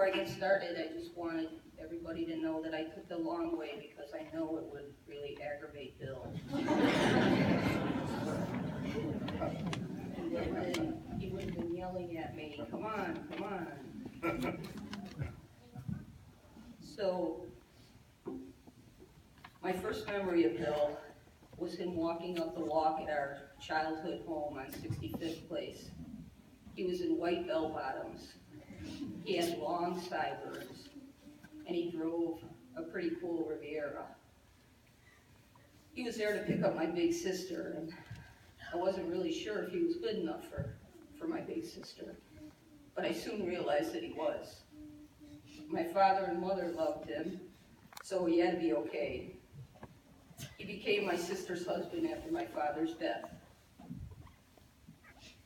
before I get started, I just wanted everybody to know that I took the long way because I know it would really aggravate Bill. And then he would have been yelling at me, come on, come on. So, my first memory of Bill was him walking up the walk at our childhood home on 65th Place. He was in white bell-bottoms. He had long sideburns, and he drove a pretty cool Riviera. He was there to pick up my big sister, and I wasn't really sure if he was good enough for my big sister, but I soon realized that he was. My father and mother loved him, so he had to be okay. He became my sister's husband after my father's death.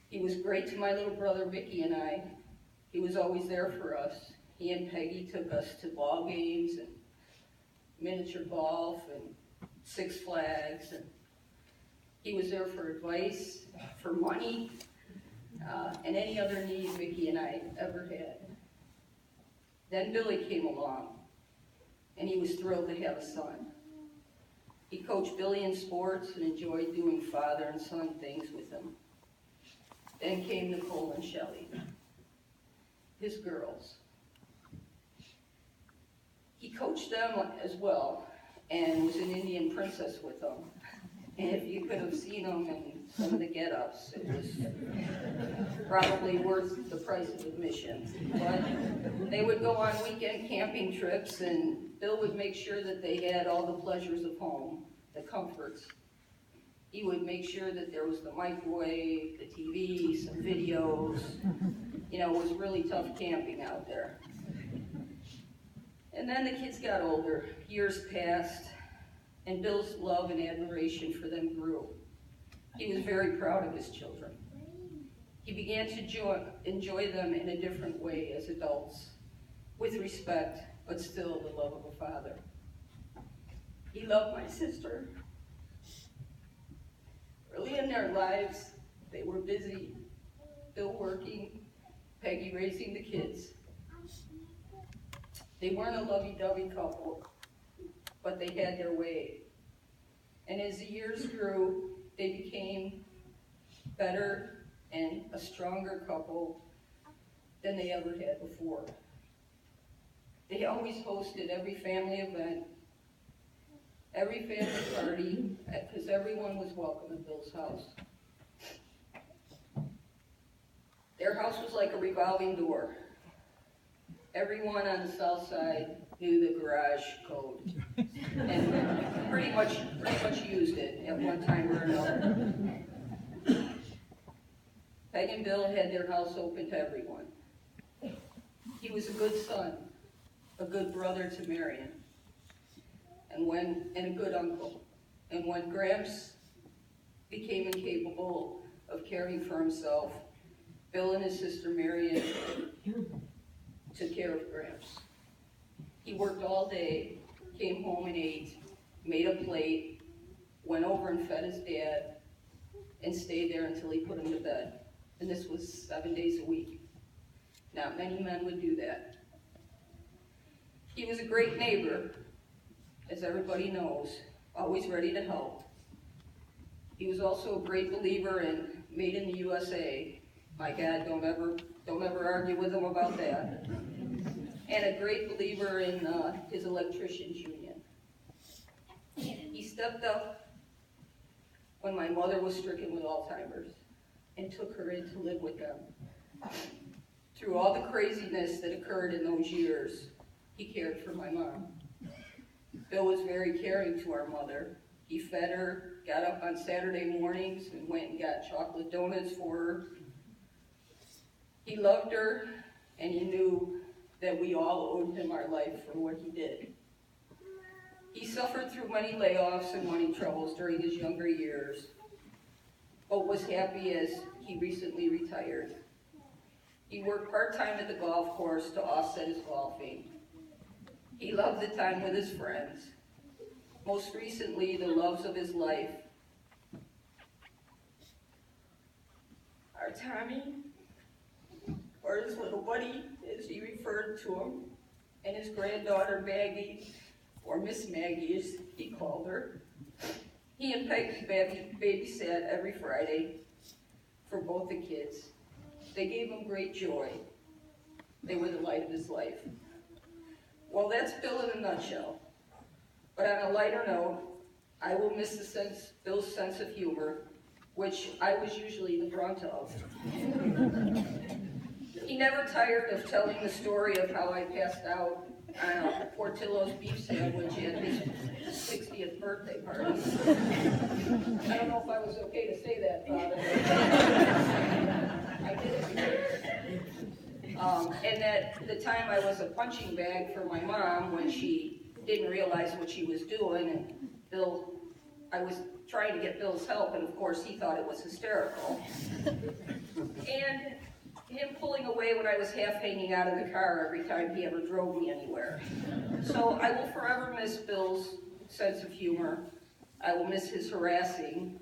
He was great to my little brother Mickey and I. He was always there for us. He and Peggy took us to ball games and miniature golf and Six Flags. And he was there for advice, for money, and any other need Mickey and I ever had. Then Billy came along, and he was thrilled to have a son. He coached Billy in sports and enjoyed doing father and son things with him. Then came Nicole and Shelley, his girls. He coached them as well and was an Indian princess with them. And if you could have seen them in some of the get-ups, it was probably worth the price of admission. But they would go on weekend camping trips, and Bill would make sure that they had all the pleasures of home, the comforts. He would make sure that there was the microwave, the TV, some videos. You know, it was really tough camping out there. And then the kids got older, years passed, and Bill's love and admiration for them grew. He was very proud of his children. He began to enjoy them in a different way as adults, with respect, but still the love of a father. He loved my sister. Early in their lives, they were busy, Bill working, Peggy raising the kids. They weren't a lovey-dovey couple, but they had their way. And as the years grew, they became better and a stronger couple than they ever had before. They always hosted every family event, every family party, because everyone was welcome at Bill's house. Their house was like a revolving door. Everyone on the south side knew the garage code and pretty much used it at one time or another. Peg and Bill had their house open to everyone. He was a good son, a good brother to Marion, and a good uncle. And when Gramps became incapable of caring for himself, Bill and his sister Marion took care of Gramps. He worked all day, came home and ate, made a plate, went over and fed his dad, and stayed there until he put him to bed. And this was 7 days a week. Not many men would do that. He was a great neighbor, as everybody knows, always ready to help. He was also a great believer in Made in the USA. My God, don't ever argue with him about that. And a great believer in his electricians union. He stepped up when my mother was stricken with Alzheimer's and took her in to live with them. Through all the craziness that occurred in those years, he cared for my mom. Bill was very caring to our mother. He fed her, got up on Saturday mornings and went and got chocolate donuts for her. He loved her, and he knew that we all owed him our life for what he did. He suffered through many layoffs and money troubles during his younger years, but was happy as he recently retired. He worked part-time at the golf course to offset his golfing. He loved the time with his friends, most recently the loves of his life. Our Tommy, or his little buddy, as he referred referred to him, and his granddaughter Maggie, or Miss Maggie as he called her. He and Peggy babysat every Friday for both the kids. They gave him great joy. They were the light of his life. Well, that's Bill in a nutshell. But on a lighter note, I will miss Bill's sense of humor, which I was usually the brunt of. He never tired of telling the story of how I passed out on a Portillo's beef sandwich at his 60th birthday party. I don't know if I was okay to say that, Father. I did. And that the time I was a punching bag for my mom when she didn't realize what she was doing, and I was trying to get Bill's help, and of course he thought it was hysterical. And him pulling away when I was half hanging out of the car every time he ever drove me anywhere. So I will forever miss Bill's sense of humor. I will miss his harassing,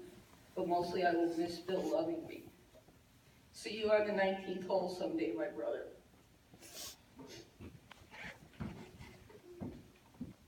but mostly I will miss Bill loving me. See you on the 19th hole someday, my brother.